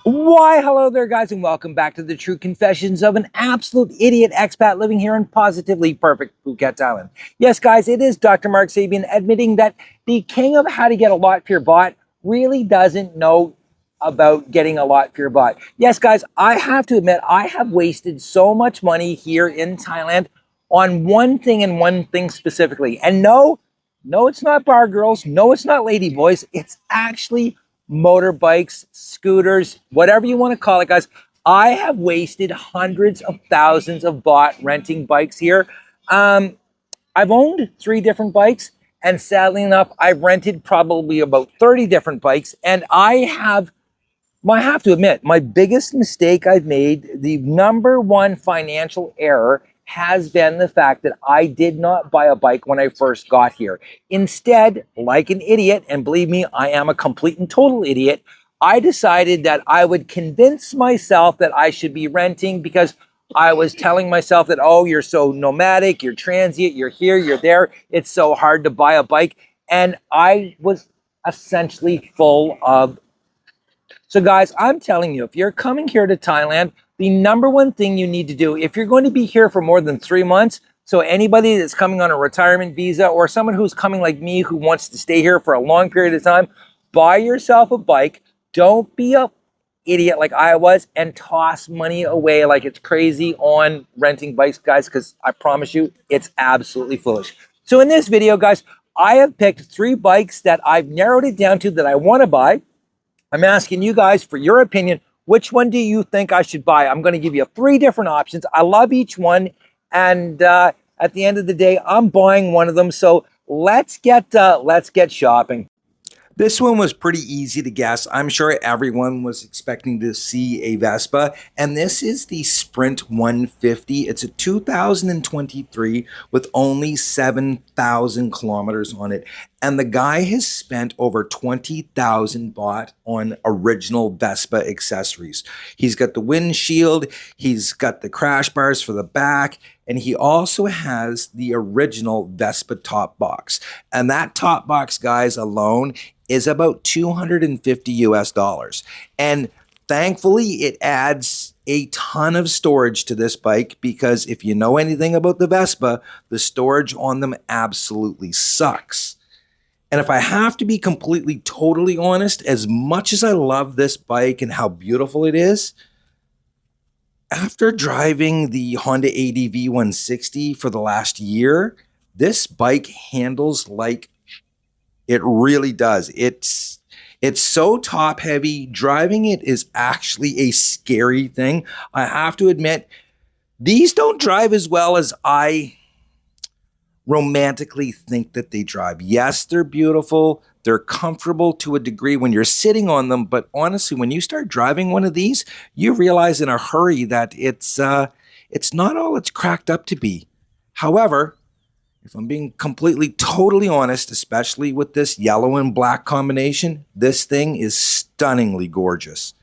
Why, hello there, guys, and welcome back to the true confessions of an absolute idiot expat living here in positively perfect Phuket, Thailand. Yes, guys, it is Dr. Mark Sabian admitting that the king of how to get a lot for your bot really doesn't know about getting a lot for your bot. Yes, guys, I have to admit, I have wasted so much money here in Thailand on one thing and one thing specifically. And no, it's not bar girls. No, it's not lady boys. It's actually motorbikes, scooters, whatever you want to call it, guys. I have wasted hundreds of thousands of baht renting bikes here. I've owned 3 different bikes, and sadly enough, I've rented probably about 30 different bikes, and I have to admit, my biggest mistake I've made, the number one financial error, has been the fact that I did not buy a bike when I first got here. Instead, like an idiot, and believe me, I am a complete and total idiot, I decided that I would convince myself that I should be renting because I was telling myself that, oh, you're so nomadic, you're transient, you're here, you're there, it's so hard to buy a bike. And I was essentially full of. So guys, I'm telling you, if you're coming here to Thailand, the number one thing you need to do, if you're going to be here for more than 3 months, so anybody that's coming on a retirement visa or someone who's coming like me who wants to stay here for a long period of time, buy yourself a bike. Don't be a idiot like I was and toss money away like it's crazy on renting bikes, guys, because I promise you, it's absolutely foolish. So in this video, guys, I have picked 3 bikes that I've narrowed it down to that I want to buy. I'm asking you guys for your opinion. Which one do you think I should buy? I'm going to give you 3 different options. I love each one. And at the end of the day, I'm buying one of them. So let's get shopping. This one was pretty easy to guess. I'm sure everyone was expecting to see a Vespa, and this is the Sprint 150. It's a 2023 with only 7,000 kilometers on it, and the guy has spent over 20,000 baht on original Vespa accessories. He's got the windshield, he's got the crash bars for the back, and he also has the original Vespa top box. And that top box, guys, alone is about 250 US dollars. And thankfully, it adds a ton of storage to this bike because if you know anything about the Vespa, the storage on them absolutely sucks. And if I have to be completely, totally honest, as much as I love this bike and how beautiful it is, after driving the Honda ADV 160 for the last year, this bike handles like it really does. It's so top heavy. Driving it is actually a scary thing. I have to admit, these don't drive as well as I romantically think that they drive. Yes, they're beautiful. They're comfortable to a degree when you're sitting on them. But honestly, when you start driving one of these, you realize in a hurry that it's not all it's cracked up to be. However, if I'm being completely, totally honest, especially with this yellow and black combination, this thing is stunningly gorgeous.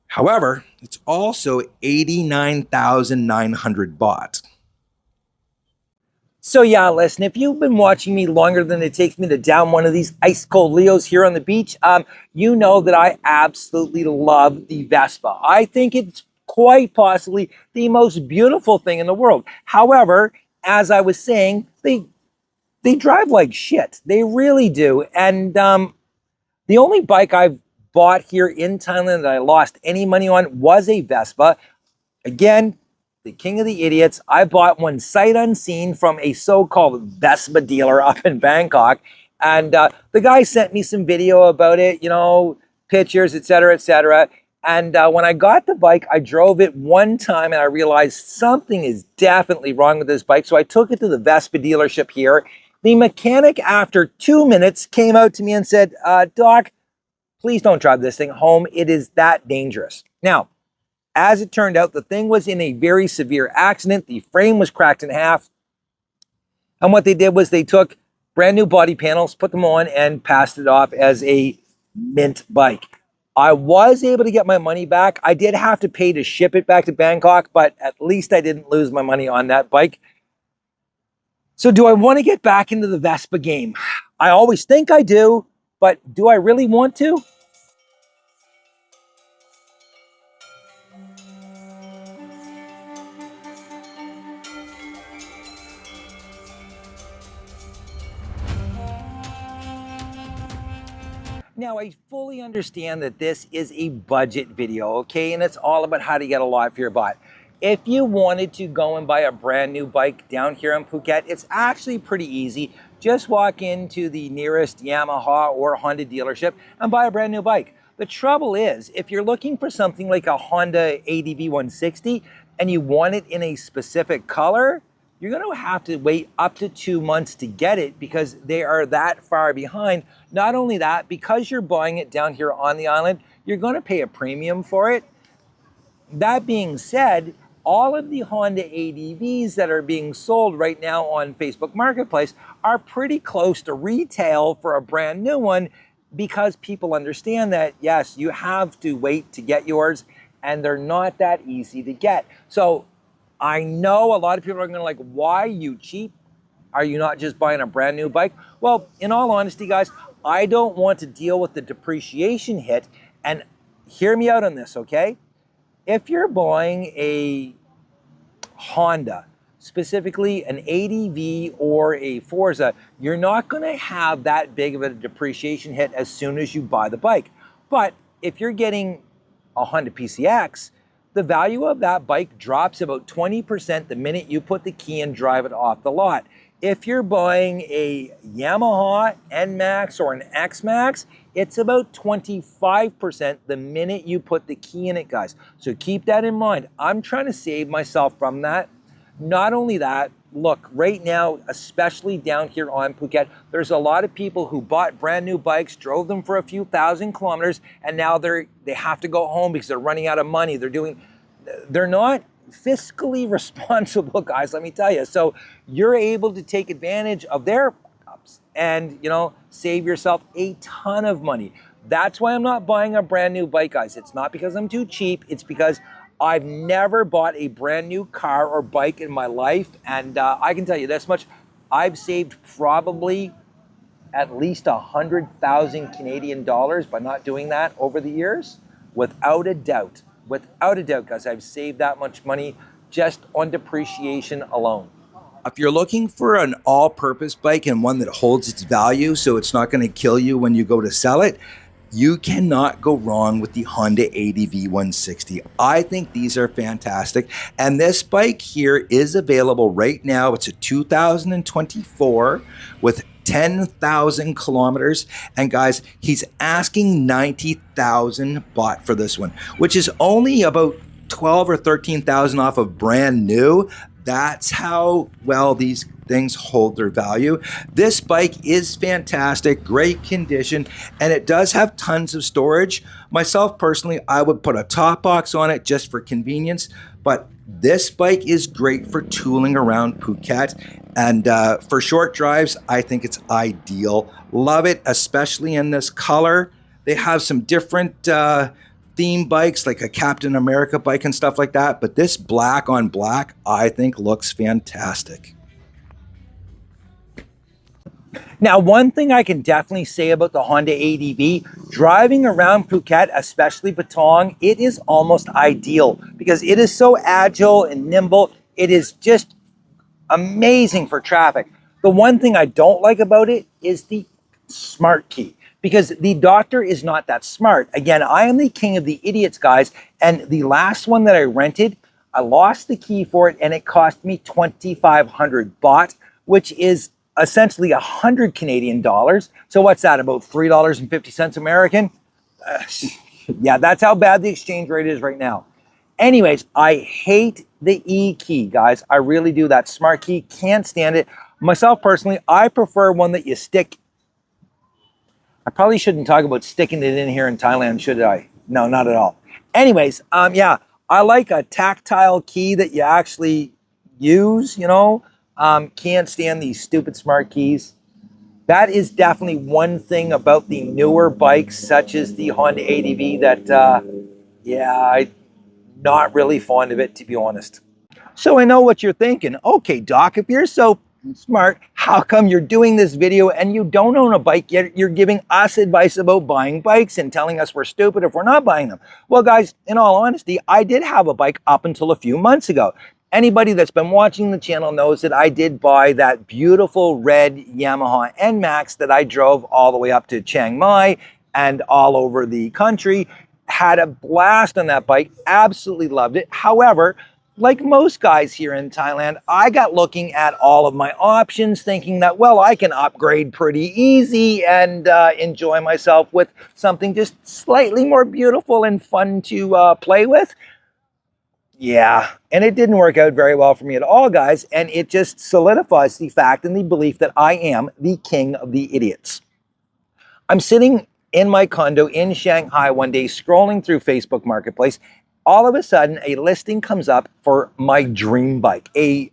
However, it's also 89,900 baht. So yeah, listen, if you've been watching me longer than it takes me to down one of these ice cold Leos here on the beach, you know that I absolutely love the Vespa. I think it's quite possibly the most beautiful thing in the world. However, as I was saying, they drive like shit. They really do. And the only bike I've bought here in Thailand that I lost any money on was a Vespa. Again, the king of the idiots. I bought one sight unseen from a so-called Vespa dealer up in Bangkok. And the guy sent me some video about it, you know, pictures, etc., etc. And when I got the bike, I drove it one time and I realized something is definitely wrong with this bike. So I took it to the Vespa dealership here. The mechanic, after 2 minutes, came out to me and said, Doc, please don't drive this thing home. It is that dangerous. Now, as it turned out, the thing was in a very severe accident. The frame was cracked in half. And what they did was they took brand new body panels, put them on, and passed it off as a mint bike. I was able to get my money back. I did have to pay to ship it back to Bangkok, but at least I didn't lose my money on that bike. So do I want to get back into the Vespa game? I always think I do, but do I really want to? Now, I fully understand that this is a budget video, okay? And it's all about how to get a lot for your butt. If you wanted to go and buy a brand new bike down here in Phuket, it's actually pretty easy. Just walk into the nearest Yamaha or Honda dealership and buy a brand new bike. The trouble is, if you're looking for something like a Honda ADV 160 and you want it in a specific color, you're going to have to wait up to 2 months to get it because they are that far behind. Not only that, because you're buying it down here on the island, you're going to pay a premium for it. That being said, all of the Honda ADVs that are being sold right now on Facebook Marketplace are pretty close to retail for a brand new one because people understand that, yes, you have to wait to get yours and they're not that easy to get. So I know a lot of people are going to like, why you cheap? Are you not just buying a brand new bike? Well, in all honesty, guys, I don't want to deal with the depreciation hit. And hear me out on this, okay? If you're buying a Honda, specifically an ADV or a Forza, you're not going to have that big of a depreciation hit as soon as you buy the bike. But if you're getting a Honda PCX, the value of that bike drops about 20% the minute you put the key and drive it off the lot. If you're buying a Yamaha NMAX or an XMAX, it's about 25% the minute you put the key in it, guys. So keep that in mind. I'm trying to save myself from that. Not only that, look, right now, especially down here on Phuket, there's a lot of people who bought brand new bikes, drove them for a few thousand kilometers, and now they have to go home because they're running out of money. They're not fiscally responsible, guys, let me tell you. So you're able to take advantage of their ups and, save yourself a ton of money. That's why I'm not buying a brand new bike, guys. It's not because I'm too cheap. It's because I've never bought a brand new car or bike in my life. And I can tell you this much, I've saved probably at least 100,000 Canadian dollars by not doing that over the years, without a doubt. Without a doubt, guys, I've saved that much money just on depreciation alone. If you're looking for an all-purpose bike and one that holds its value so it's not going to kill you when you go to sell it, you cannot go wrong with the Honda ADV 160. I think these are fantastic. And this bike here is available right now. It's a 2024 with 10,000 kilometers. And guys, he's asking 90,000 baht for this one, which is only about 12 or 13,000 off of brand new. That's how well these things hold their value. This bike is fantastic, great condition, and it does have tons of storage. Myself personally, I would put a top box on it just for convenience, but this bike is great for tooling around Phuket, and for short drives, I think it's ideal. Love it, especially in this color. They have some different theme bikes like a Captain America bike and stuff like that, but this black on black I think looks fantastic. Now, one thing I can definitely say about the Honda ADV, driving around Phuket, especially Patong, it is almost ideal because it is so agile and nimble. It is just amazing for traffic. The one thing I don't like about it is the smart key, because the doctor is not that smart. Again, I am the king of the idiots, guys. And the last one that I rented, I lost the key for it and it cost me 2,500 baht, which is essentially 100 Canadian dollars. So what's that, about $3.50 American? Yeah, that's how bad the exchange rate is right now. Anyways, I hate the E key, guys. I really do. That smart key, can't stand it. Myself personally, I prefer one that you stick. I probably shouldn't talk about sticking it in here in Thailand, should I? No, not at all. Anyways, yeah, I like a tactile key that you actually use, can't stand these stupid smart keys. That is definitely one thing about the newer bikes, such as the Honda ADV, that, yeah, I'm not really fond of it, to be honest. So I know what you're thinking. Okay, Doc, if you're so smart, how come you're doing this video and you don't own a bike yet? You're giving us advice about buying bikes and telling us we're stupid if we're not buying them. Well, guys, in all honesty, I did have a bike up until a few months ago. Anybody that's been watching the channel knows that I did buy that beautiful red Yamaha NMAX that I drove all the way up to Chiang Mai and all over the country. Had a blast on that bike, absolutely loved it. However, like most guys here in Thailand, I got looking at all of my options, thinking that, well, I can upgrade pretty easy and enjoy myself with something just slightly more beautiful and fun to play with. Yeah, and it didn't work out very well for me at all, guys, and it just solidifies the fact and the belief that I am the king of the idiots. I'm sitting in my condo in Shanghai one day, scrolling through Facebook Marketplace. All of a sudden, a listing comes up for my dream bike, a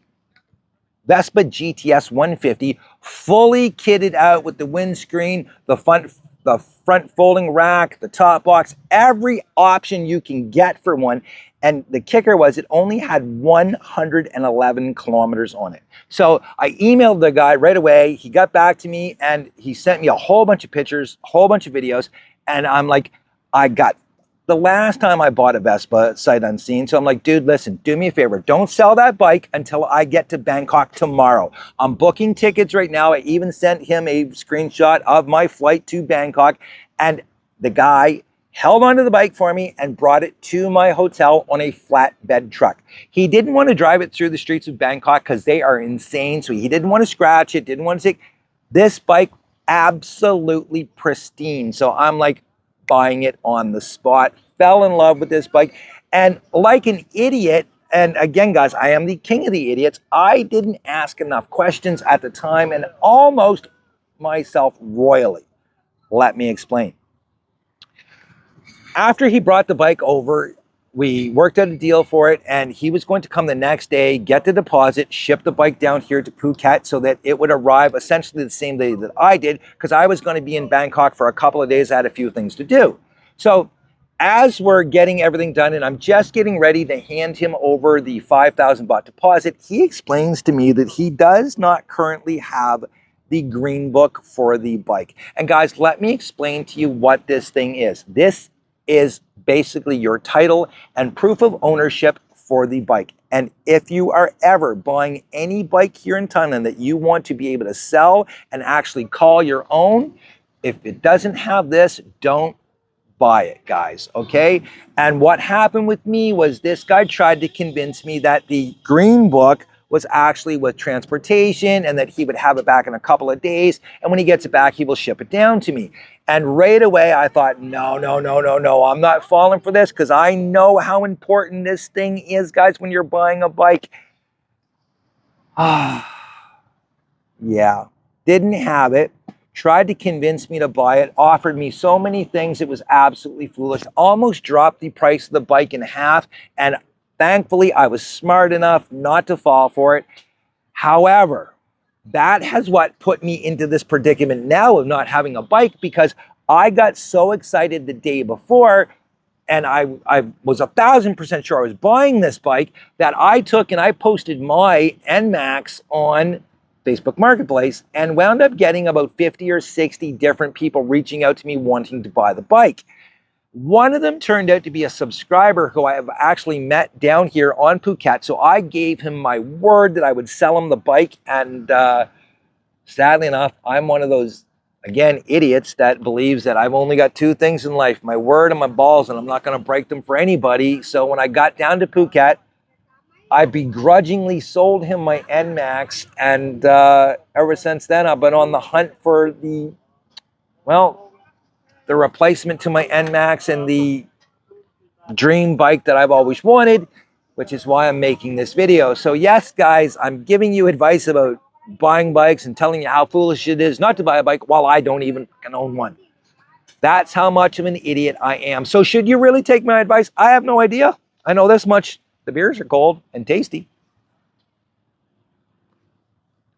Vespa GTS 150, fully kitted out with the windscreen, the front folding rack, the top box, every option you can get for one. And the kicker was it only had 111 kilometers on it. So I emailed the guy right away. He got back to me and he sent me a whole bunch of pictures, a whole bunch of videos. And I'm like, the last time I bought a Vespa sight unseen. So I'm like, dude, listen, do me a favor. Don't sell that bike until I get to Bangkok tomorrow. I'm booking tickets right now. I even sent him a screenshot of my flight to Bangkok. And the guy held onto the bike for me and brought it to my hotel on a flatbed truck. He didn't want to drive it through the streets of Bangkok because they are insane. So he didn't want to scratch it, didn't want to take this bike, absolutely pristine. So I'm like buying it on the spot, fell in love with this bike. And like an idiot, and again, guys, I am the king of the idiots. I didn't ask enough questions at the time and almost myself royally. Let me explain. After he brought the bike over, we worked out a deal for it, and he was going to come the next day, get the deposit, ship the bike down here to Phuket so that it would arrive essentially the same day that I did, because I was going to be in Bangkok for a couple of days. I had a few things to do. So as we're getting everything done and I'm just getting ready to hand him over the 5,000 baht deposit, he explains to me that he does not currently have the green book for the bike. And guys, let me explain to you what this thing is. This is basically your title and proof of ownership for the bike. And if you are ever buying any bike here in Thailand that you want to be able to sell and actually call your own, if it doesn't have this, don't buy it, guys, okay? And what happened with me was this guy tried to convince me that the green book was actually with transportation and that he would have it back in a couple of days. And when he gets it back, he will ship it down to me. And right away, I thought, no, I'm not falling for this because I know how important this thing is, guys, when you're buying a bike. Yeah, didn't have it. Tried to convince me to buy it, offered me so many things. It was absolutely foolish. Almost dropped the price of the bike in half. And thankfully, I was smart enough not to fall for it. However, that has what put me into this predicament now of not having a bike, because I got so excited the day before, and I was 1,000% sure I was buying this bike, that I took and I posted my NMAX on Facebook Marketplace and wound up getting about 50 or 60 different people reaching out to me wanting to buy the bike. One of them turned out to be a subscriber who I have actually met down here on Phuket. So I gave him my word that I would sell him the bike. And sadly enough, I'm one of those, again, idiots that believes that I've only got two things in life, my word and my balls, and I'm not going to break them for anybody. So when I got down to Phuket, I begrudgingly sold him my NMAX. And ever since then, I've been on the hunt for the replacement to my NMAX and the dream bike that I've always wanted, which is why I'm making this video. So yes, guys, I'm giving you advice about buying bikes and telling you how foolish it is not to buy a bike while I don't even own one. That's how much of an idiot I am. So should you really take my advice? I have no idea. I know this much. The beers are cold and tasty.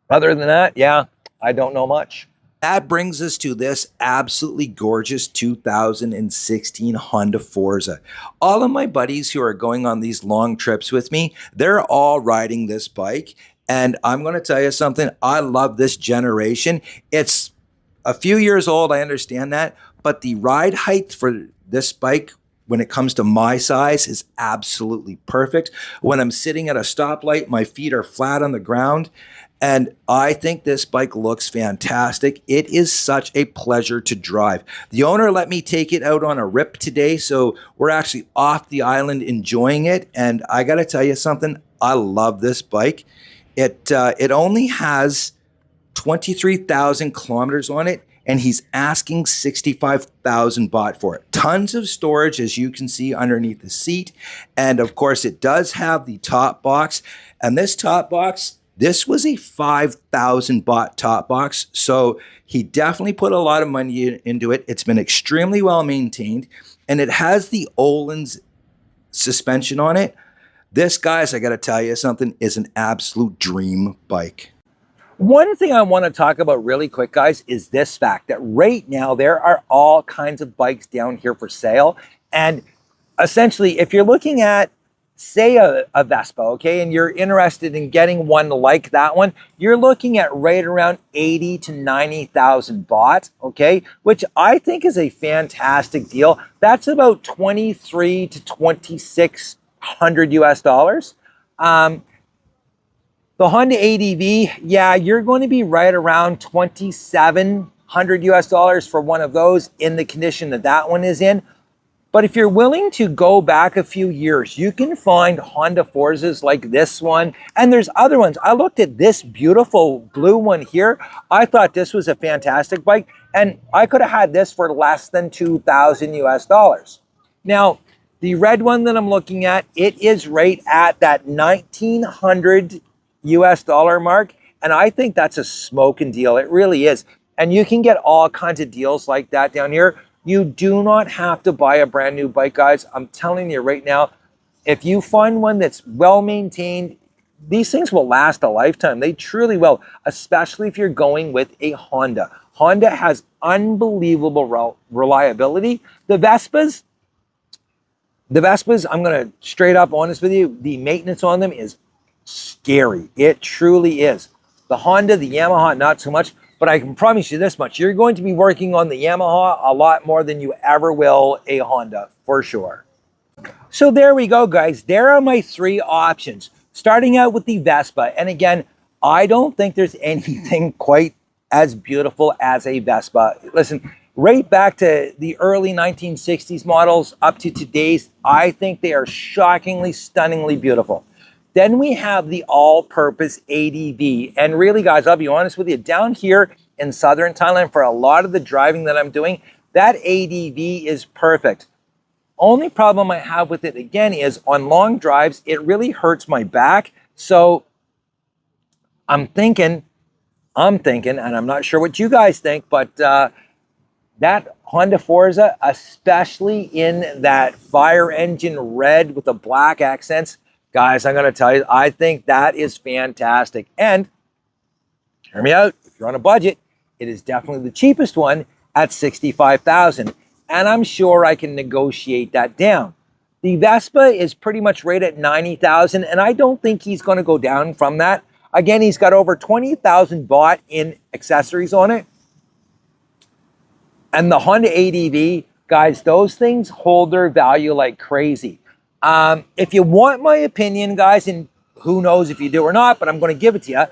Other than that, yeah, I don't know much. That brings us to this absolutely gorgeous 2016 Honda Forza. All of my buddies who are going on these long trips with me, they're all riding this bike. And I'm going to tell you something. I love this generation. It's a few years old, I understand that. But the ride height for this bike when it comes to my size is absolutely perfect. When I'm sitting at a stoplight, my feet are flat on the ground. And I think this bike looks fantastic. It is such a pleasure to drive. The owner let me take it out on a rip today, so we're actually off the island enjoying it. And I got to tell you something, I love this bike. It only has 23,000 kilometers on it, and he's asking 65,000 baht for it. Tons of storage, as you can see, underneath the seat. And of course, it does have the top box. And this top box, this was a 5,000 baht top box. So he definitely put a lot of money into it. It's been extremely well maintained. And it has the Öhlins suspension on it. This, guys, I got to tell you something, is an absolute dream bike. One thing I want to talk about really quick, guys, is this fact that right now there are all kinds of bikes down here for sale. And essentially, if you're looking at, say, a Vespa, okay, and you're interested in getting one like that one, you're looking at right around 80 to 90,000 baht, okay, which I think is a fantastic deal. That's about 23 to 2,600 US dollars. The Honda ADV, yeah, you're going to be right around 2,700 US dollars for one of those in the condition that that one is in. But if you're willing to go back a few years, you can find Honda Forzas like this one. And there's other ones. I looked at this beautiful blue one here. I thought this was a fantastic bike. And I could have had this for less than 2,000 US dollars. Now, the red one that I'm looking at, it is right at that 1,900 US dollar mark. And I think that's a smoking deal. It really is. And you can get all kinds of deals like that down here. You do not have to buy a brand new bike, guys. I'm telling you right now, if you find one that's well maintained, these things will last a lifetime. They truly will, especially if you're going with a Honda. Honda has unbelievable reliability. The Vespas, I'm going to straight up honest with you, the maintenance on them is scary. It truly is. The Honda, the Yamaha, not so much, but I can promise you this much. You're going to be working on the Yamaha a lot more than you ever will a Honda, for sure. So there we go, guys. There are my three options. Starting out with the Vespa. And again, I don't think there's anything quite as beautiful as a Vespa. Listen, right back to the early 1960s models up to today's, I think they are shockingly, stunningly beautiful. Then we have the all-purpose ADV. And really, guys, I'll be honest with you, down here in southern Thailand, for a lot of the driving that I'm doing, that ADV is perfect. Only problem I have with it, again, is on long drives, it really hurts my back. So I'm thinking, and I'm not sure what you guys think, but that Honda Forza, especially in that fire engine red with the black accents, guys, I'm going to tell you, I think that is fantastic. And hear me out, if you're on a budget, it is definitely the cheapest one at 65,000. And I'm sure I can negotiate that down. The Vespa is pretty much right at 90,000, and I don't think he's going to go down from that. Again, he's got over 20,000 baht in accessories on it. And the Honda ADV, guys, those things hold their value like crazy. If you want my opinion, guys, and who knows if you do or not, but I'm going to give it to you.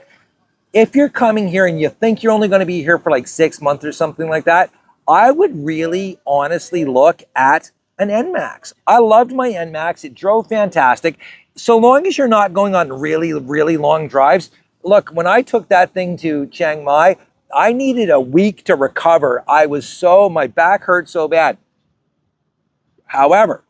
If you're coming here and you think you're only going to be here for like 6 months or something like that, I would really honestly look at an NMAX. I loved my NMAX. It drove fantastic. So long as you're not going on really, really long drives. Look, when I took that thing to Chiang Mai, I needed a week to recover. My back hurt so bad. However,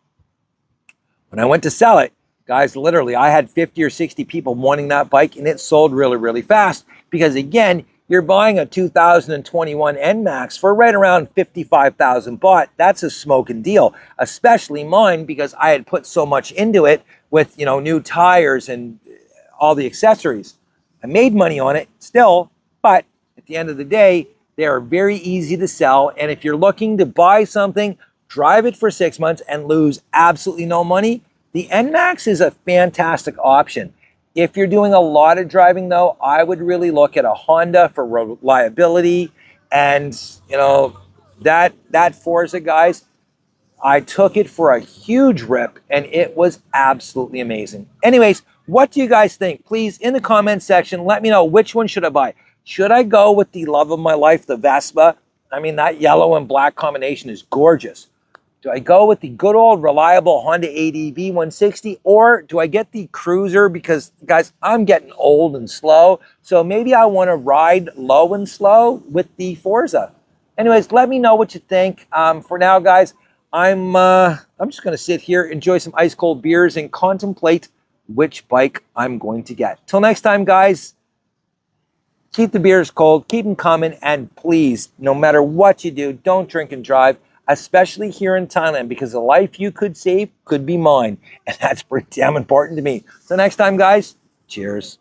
when I went to sell it, guys, literally, I had 50 or 60 people wanting that bike, and it sold really, really fast. Because again, you're buying a 2021 NMAX for right around 55,000 baht. That's a smoking deal, especially mine, because I had put so much into it with, new tires and all the accessories. I made money on it still, but at the end of the day, they are very easy to sell. And if you're looking to buy something, drive it for 6 months and lose absolutely no money, the NMAX is a fantastic option. If you're doing a lot of driving, though, I would really look at a Honda for reliability. And, that Forza, guys, I took it for a huge rip and it was absolutely amazing. Anyways, what do you guys think? Please, in the comment section, let me know which one should I buy. Should I go with the love of my life, the Vespa? I mean, that yellow and black combination is gorgeous. Do I go with the good old reliable Honda ADV 160, or do I get the Cruiser? Because, guys, I'm getting old and slow, so maybe I want to ride low and slow with the Forza. Anyways, let me know what you think. For now, guys, I'm just going to sit here, enjoy some ice cold beers, and contemplate which bike I'm going to get. Till next time, guys, keep the beers cold, keep them coming, and please, no matter what you do, don't drink and drive, especially here in Thailand, because the life you could save could be mine, and that's pretty damn important to me. So next time, guys, cheers.